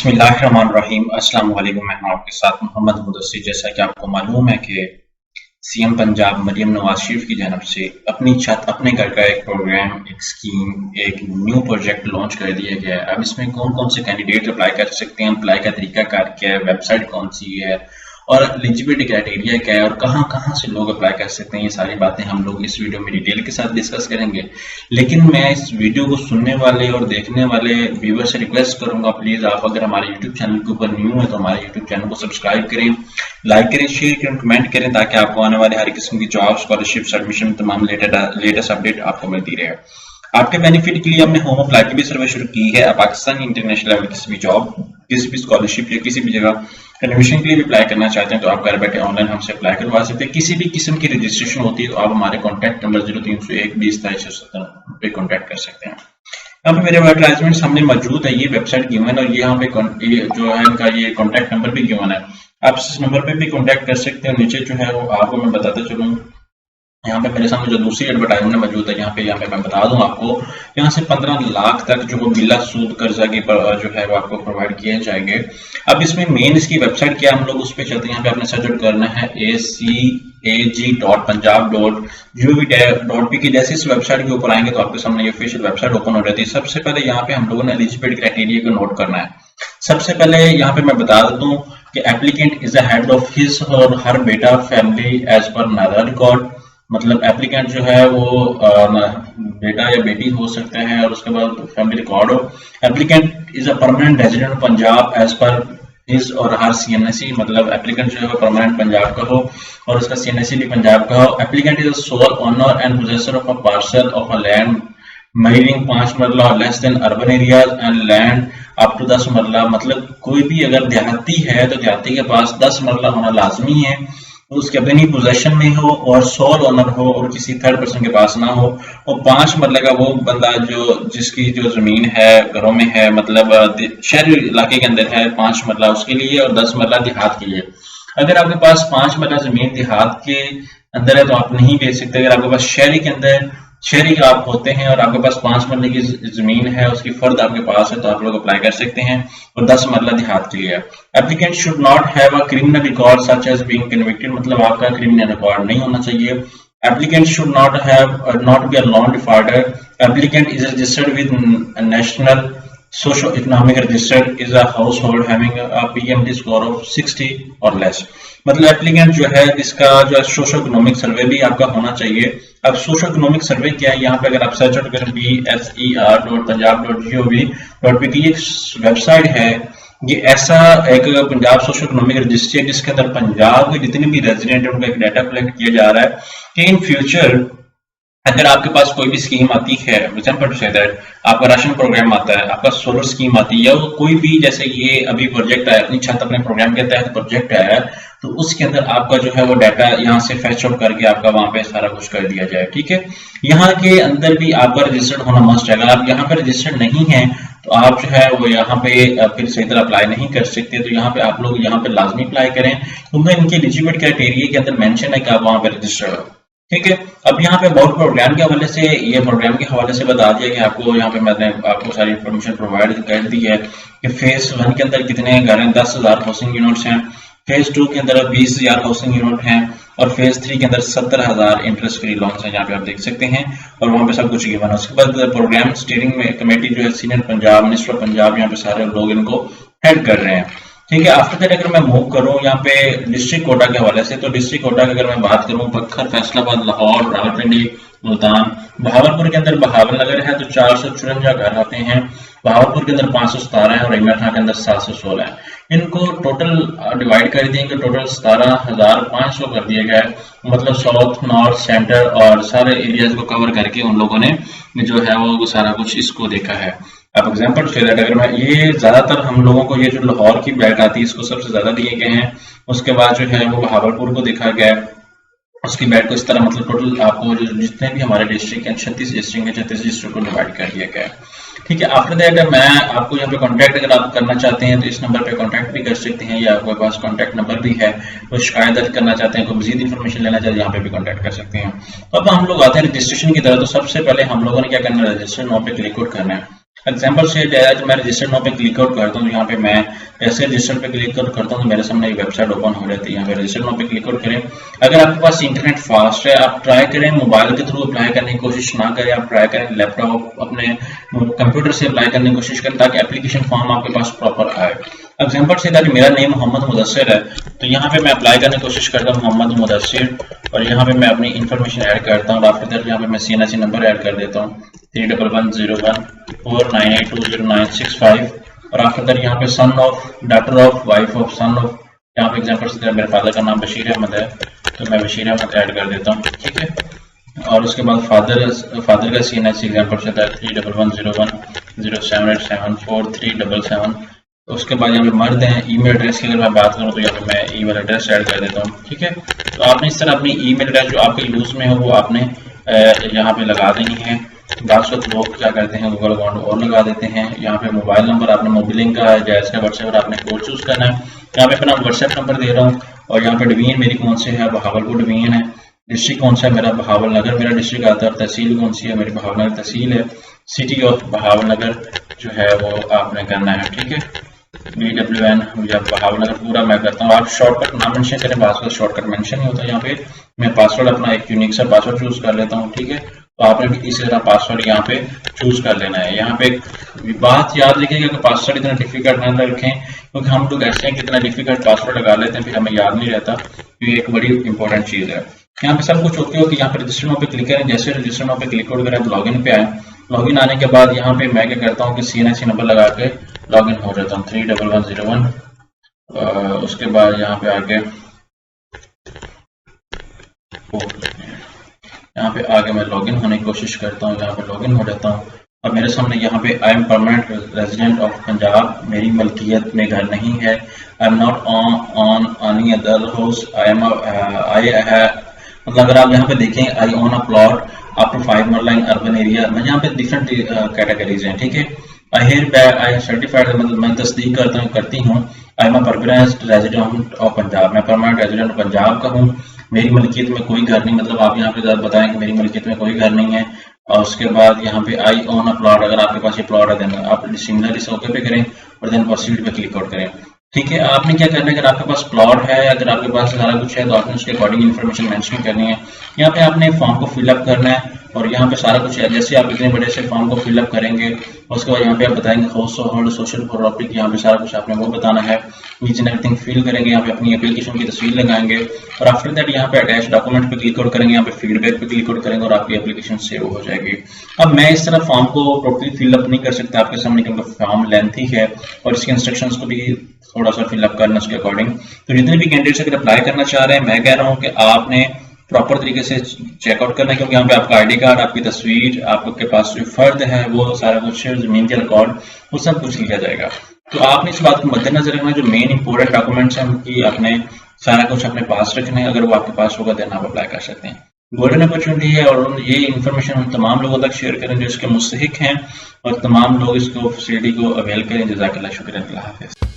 बिस्मिल्लाहिर्रहमानिर्रहीम। अस्सलाम वालेकुम। मैं हूं आपके साथ मोहम्मद मुदस्सिर। जैसा कि आपको मालूम है कि सीएम पंजाब मरियम नवाज शरीफ की जानब से अपनी छत अपने घर का एक प्रोग्राम, एक स्कीम, एक न्यू प्रोजेक्ट लॉन्च कर दिया गया है। अब इसमें कौन कौन से कैंडिडेट अप्लाई कर सकते हैं, अप्लाई का तरीकाकार क्या है, वेबसाइट कौन सी है और एलिजिबिलिटी क्राइटेरिया क्या है और कहां कहां से लोग अप्लाई कर सकते हैं, ये सारी बातें हम लोग इस वीडियो में डिटेल के साथ डिस्कस करेंगे। लेकिन मैं इस वीडियो को सुनने वाले और देखने वाले व्यूअर से रिक्वेस्ट करूंगा, प्लीज आप अगर हमारे यूट्यूब चैनल के ऊपर न्यू है तो हमारे यूट्यूब चैनल को सब्सक्राइब करें, लाइक करें, शेयर करें, कमेंट करें, ताकि आपको आने वाले हर किस्म की जॉब, स्कॉलरशिप, एडमिशन, तमाम लेटेस्ट अपडेट आपको मिलती रहे। आपके बेनिफिट के लिए हमने होम अप्लाई की भी सर्वे शुरू की है। आप पाकिस्तान इंटरनेशनल लेवल किसी भी जॉब, किसी भी स्कॉलरशिप या किसी भी जगह एडमिशन के लिए भी अप्लाई करना चाहते हैं तो आप घर बैठे ऑनलाइन हमसे अप्लाई करवा सकते हैं। किसी भी किस्म की रजिस्ट्रेशन होती है तो आप हमारे कॉन्टैक्ट नंबर 0301 20 2370 पे कॉन्टैक्ट कर सकते हैं। यहाँ पे मेरे एडवर्टाइजमेंट सामने मौजूद है, ये वेबसाइट गिवन और ये यहाँ पे ये जो है इनका ये कॉन्टैक्ट नंबर भी गिवन है। आप इस नंबर पे भी कॉन्टैक्ट कर सकते हैं। नीचे जो है वो आपको मैं बताता चलूँ, यहाँ पे मेरे सामने जो दूसरी एडवर्टाइजमेंट मौजूद है, यहाँ पे मैं बता दूं आपको, यहाँ से 15 लाख तक जो बिला सूद कर्जा की जो है वो आपको प्रोवाइड किए जाएंगे। अब इसमें मेन इसकी वेबसाइट क्या, हम लोग उस पर चलते हैं। यहाँ पे आपने सर्च करना है acag.punjab.gov.p की। जैसे इस वेबसाइट के ऊपर आएंगे तो आपके सामने ये ऑफिशियल वेबसाइट ओपन हो जाती है। सबसे पहले यहाँ पे हम लोगों ने एलिजिबिलिटी क्राइटेरिया को नोट करना है। सबसे पहले यहाँ पे मैं बता देता हूँ कि applicant is the head of his or हर बेटा फैमिली एज पर नारा रिकॉर्ड। मतलब एप्लीकेंट जो है वो बेटा या बेटी हो सकता है और उसके बाद फैमिली रिकॉर्ड हो। Applicant is a permanent resident of Punjab as per his or her सीएनएसई, मतलब एप्लीकेंट जो है परमानेंट पंजाब का हो और उसका सीएनएसई भी पंजाब का हो। Applicant is a sole owner and possessor of a parcel of a land measuring 5 marla or less than urban areas and land up to 10 marla. मतलब कोई भी अगर देहाती है तो देहाती के पास 10 मरला होना लाजमी है, उसके अपनी पोजेशन में हो और सोल ओनर हो और किसी थर्ड पर्सन के पास ना हो। और 5 मरले का वो बंदा जो जिसकी जो जमीन है घरों में है, मतलब शहरी इलाके के अंदर है, 5 मरला उसके लिए और 10 मरला देहात के लिए। अगर आपके पास 5 मरला जमीन देहात के अंदर है तो आप नहीं बेच सकते। अगर आपके पास शहरी के अंदर शहरी आप होते हैं और आपके पास 5 मरले की जमीन है, उसकी फर्द आपके पास है, तो आप लोग अप्लाई कर सकते हैं और 10 मरला देहात के लिए। Applicant should not have a criminal record such as being convicted, मतलब आपका क्रिमिनल रिकॉर्ड नहीं होना चाहिए। Applicant should not be a loan defaulter. Applicant is registered with national socio economic register is a household having a PMD score of 60 or less. मतलब applicant जो है इसका जो सोशो इकोनॉमिक सर्वे भी आपका होना चाहिए। अब सोशो इकोनॉमिक सर्वे क्या है, यहाँ पे अगर आप सर्च करें BSER.punjab.gov.p की एक वेबसाइट है, ये ऐसा एक पंजाब सोशो इकोनॉमिक रजिस्ट्री है जिसके अंदर पंजाब के जितने भी रेजिडेंट है उनका एक डाटा कलेक्ट किया जा रहा है कि इन फ्यूचर अगर आपके पास कोई भी स्कीम आती है, एग्जांपल टू से दैट आपका राशन प्रोग्राम आता है, आपका सोलर स्कीम आती है या कोई भी, जैसे ये अभी प्रोजेक्ट आया अपनी छत अपने प्रोग्राम के तहत प्रोजेक्ट आया, तो उसके अंदर आपका जो है वो डाटा यहाँ से फैच आउट करके आपका वहां पे सारा कुछ कर दिया जाए। ठीक है, यहाँ के अंदर भी आपका रजिस्टर्ड होना मस्ट है। अगर आप यहाँ पे रजिस्टर्ड नहीं है तो आप जो है वो यहाँ पे फिर सही तरह अप्लाई नहीं कर सकते। तो यहाँ पे आप लोग यहाँ पे लाजमी अप्लाई करें, क्योंकि इनके एलिजिबिलिटी क्राइटेरिया के अंदर मेंशन है कि आप वहां पे रजिस्टर्ड हो। ठीक है, अब यहाँ पे बहुत प्रोग्राम के हवाले से, ये प्रोग्राम के हवाले से बता दिया कि आपको यहाँ पे मैंने आपको सारी इन्फॉर्मेशन प्रोवाइड कर दी है कि फेज 1 के अंदर कितने घर हैं, 10,000 हाउसिंग यूनिट्स हैं। फेज 2 के अंदर 20,000 हाउसिंग यूनिट हैं और फेज 3 के अंदर 70,000 इंटरेस्ट फ्री लोन्स हैं, यहाँ पे आप देख सकते हैं और वहाँ पे सब कुछ गिवन है। उसके बाद प्रोग्राम स्टीयरिंग कमेटी जो है senior Punjab, minister of Punjab, यहाँ पे सारे लोग इनको हेड कर रहे हैं। ठीक है, आफ्टर दैट अगर मैं मूव करूं यहाँ पे डिस्ट्रिक्ट कोटा के हवाले से, तो डिस्ट्रिक्ट कोटा की अगर मैं बात करूं, पत्थर, फैसलाबाद, लाहौर, रावलपिंडी, मुल्तान, बहावलपुर के अंदर बहावल नगर है तो 454 घर आते हैं। बहावलपुर के अंदर 517 है और इमरान के अंदर 716 है। इनको टोटल डिवाइड कर दिए कि टोटल 17,500 कर दिया गया है। मतलब साउथ, नॉर्थ, सेंटर और सारे एरियाज को कवर करके उन लोगों ने जो है वो सारा कुछ इसको देखा है। अब एग्जांपल से अगर मैं ये ज्यादातर हम लोगों को ये जो लाहौर की बैट आती है इसको सबसे ज्यादा दिए गए हैं। उसके बाद जो है वो बहावलपुर को देखा गया है, उसकी बैट को इस तरह, मतलब टोटल आपको जो जितने भी हमारे डिस्ट्रिक्ट हैं 36 डिस्ट्रिक्ट है, 36 डिस्ट्रिक्ट को डिवाइड कर दिया गया है। ठीक है, आफ्टर दैट मैं आपको यहाँ पे कांटेक्ट अगर आप करना चाहते हैं तो इस नंबर पे कांटेक्ट भी कर सकते हैं, या आपके पास कांटेक्ट नंबर भी है, तो शिकायत दर्ज करना चाहते हैं, कोई मजीद इन्फॉर्मेशन लेना चाहते हैं, यहाँ पे भी कांटेक्ट कर सकते हैं। तो अब हम लोग आते हैं रजिस्ट्रेशन की तरह। तो सबसे पहले हम लोगों ने क्या करना है, रजिस्टर नाउ पे क्लिक आउट करना है। एग्जाम्पल से तो मैं रजिस्टर नाउ पे क्लिक आउट करता हूँ। यहाँ पे मैं जैसे रजिस्टर पे क्लिक आउट करता हूँ तो मेरे सामने एक वेबसाइट ओपन हो जाती है। यहाँ पे रजिस्टर नाउ पे क्लिक आउट करें। अगर आपके पास इंटरनेट फास्ट है, आप ट्राई करें मोबाइल के थ्रू अप्लाई करने की कोशिश ना करें, आप ट्राई करें लैपटॉप अपने कंप्यूटर से अप्लाई करने की कोशिश करें ताकि एप्लीकेशन फॉर्म आपके पास प्रॉपर आए। एग्जाम्पल से कि मेरा नेम मोहम्मद मुदस्सिर है, तो यहाँ पे मैं अप्लाई करने की कोशिश करता हूँ मोहम्मद मुदस्सिर, और यहाँ पे मैं अपनी इन्फॉर्मेशन ऐड करता हूँ और आफ्टर दैट यहाँ पे मैं CNIC नंबर ऐड कर देता हूँ 311014982096 और आफ्टर दैट यहाँ पे son of, daughter of, wife of, son of, यहाँ पे एग्जाम्पल से मेरे फादर का नाम बशीर अहमद है तो मैं बशीर अहमद ऐड कर देता हूँ, ठीक है। और उसके बाद फादर का CNIC एग्जाम्पल से 310107874377। उसके बाद यहाँ पे मर्द हैं। ईमेल एड्रेस की अगर मैं बात करूँ तो यहाँ पे मैं ईमेल एड्रेस ऐड कर देता हूँ, ठीक है। तो आपने इस तरह अपनी ईमेल एड्रेस जो आपके यूज में हो वो आपने यहाँ पे लगा देनी है। बात लोग क्या करते हैं गूगल अकाउंट और लगा देते हैं। यहाँ पे मोबाइल नंबर आपने मोबिलिंग का जायज़ का व्हाट्सएप आपने कोड चूज करना है। यहाँ पे अपना व्हाट्सएप नंबर दे रहा हूँ और यहाँ पे डिवीजन मेरी कौन से है, बहावलपुर डिवीजन है। डिस्ट्रिक्ट कौन सा है मेरा, बहावलनगर मेरा डिस्ट्रिक्ट आता है। तहसील कौन सी है, मेरी बहावलनगर तहसील है। सिटी ऑफ बहावलनगर जो है वो आपने करना है, ठीक है। BWN या बहावलनगर पूरा मैं करता हूँ। आप शॉर्टकट ना मेंशन करें, पासवर्ड शॉर्टकट मेंशन नहीं होता। यहाँ पे मैं पासवर्ड अपना एक यूनिक सा पासवर्ड चूज कर लेता हूँ, ठीक है। तो आपने भी इसी तरह पासवर्ड यहाँ पे चूज कर लेना है। यहाँ पे बात याद रखिएगा कि पासवर्ड इतना डिफिकल्ट ना रखें, क्योंकि हम लोग ऐसे हैं कि इतना डिफिकल्ट पासवर्ड लगा लेते हैं फिर हमें याद नहीं रहता। तो ये एक बड़ी इंपॉर्टेंट चीज है। यहाँ पे सब कुछ ओके हो कि यहाँ पे रजिस्टर नाउ पे क्लिक करें। जैसे रजिस्टर नाउ पे क्लिक आउट करें लॉगिन पे आए। लॉगिन आने के बाद यहाँ पे मैं क्या करता हूँ कि CNIC नंबर लगा के लॉगिन हो जाता हूँ 31101। उसके बाद यहाँ पे आके मैं लॉगिन होने की कोशिश करता हूँ। यहाँ पे लॉगिन हो जाता हूँ और मेरे सामने यहाँ पे I am permanent resident of Punjab, मेरी मलकियत में घर नहीं है। I am not on any other house, मतलब अगर आप यहाँ पे देखें I own a plot up to 5 मरलाइन अर्बन एरिया। मैं यहाँ पे डिफरेंट कैटेगरीज हैं, ठीक है। आई सर्टिफाइड मतलब मैं तस्दीक करती हूँ। I am a permanent resident of Punjab, मैं परमानेंट रेजिडेंट ऑफ पंजाब का हूँ। मेरी मलकियत में कोई घर नहीं, मतलब आप यहाँ पे बताएं कि मेरी मलकियत में कोई घर नहीं है। और उसके बाद यहाँ पे आई ओन अ प्लॉट, अगर आपके पास ये प्लॉट है देन आप सिमिलर इस ओके पे करें और देन प्रोसीड पे क्लिक आउट करें, ठीक है। आपने क्या करना है, अगर आपके पास प्लॉट है, अगर आपके पास सारा कुछ है तो आपने उसके अकॉर्डिंग इन्फॉर्मेशन मेंशन करनी है। यहाँ पे आपने फॉर्म को फिलअप करना है और यहाँ पे सारा कुछ है। जैसे आप इतने बड़े से फॉर्म को फिलअप करेंगे उसके बाद यहाँ पे आप बताएंगे हाउस होल्ड सोशल टॉपिक, यहाँ पे सारा कुछ आपने वो बताना है। ईच एंड एवरीथिंग फिल करेंगे, यहाँ पे अपनी एप्लीकेशन की तस्वीर लगाएंगे और आफ्टर दैट यहाँ पे अटैच डॉक्यूमेंट पे क्लिक आउट करेंगे, यहाँ पे फीडबैक पे क्लिक आउट करेंगे और आपकी एप्लीकेशन सेव हो जाएगी। अब मैं इस तरह फॉर्म को टोटली फिलअप नहीं कर सकता आपके सामने क्योंकि फॉर्म लेंथी है और इसके इंस्ट्रक्शंस को भी थोड़ा सा फिलअप करना उसके अकॉर्डिंग। तो जितने भी कैंडिडेट्स अगर अप्लाई करना चाह रहे हैं, मैं कह रहा हूँ कि आपने प्रॉपर तरीके से चेकआउट करना है, क्योंकि यहाँ पे आपका ID कार्ड, आपकी तस्वीर, आपके पास जो फर्द है वो सारा कुछ, जमीन के रिकॉर्ड, वो सब कुछ लिया जाएगा। तो आपने इस बात को मद्देनजर रखना, जो मेन इंपॉर्टेंट डॉक्यूमेंट्स हैं उनकी आपने सारा कुछ अपने पास रखना है। अगर वो आपके पास होगा देन आप अप्लाई कर सकते हैं। गोल्डन अपॉर्चुनिटी है और ये इन्फॉर्मेशन हम तमाम लोगों तक शेयर करें जो इसके मुस्तहिक हैं और तमाम लोग इसको फैसिलिटी को अवेल करें। जज़ाकल्लाह, शुक्रिया, अल्लाह हाफ़िज़।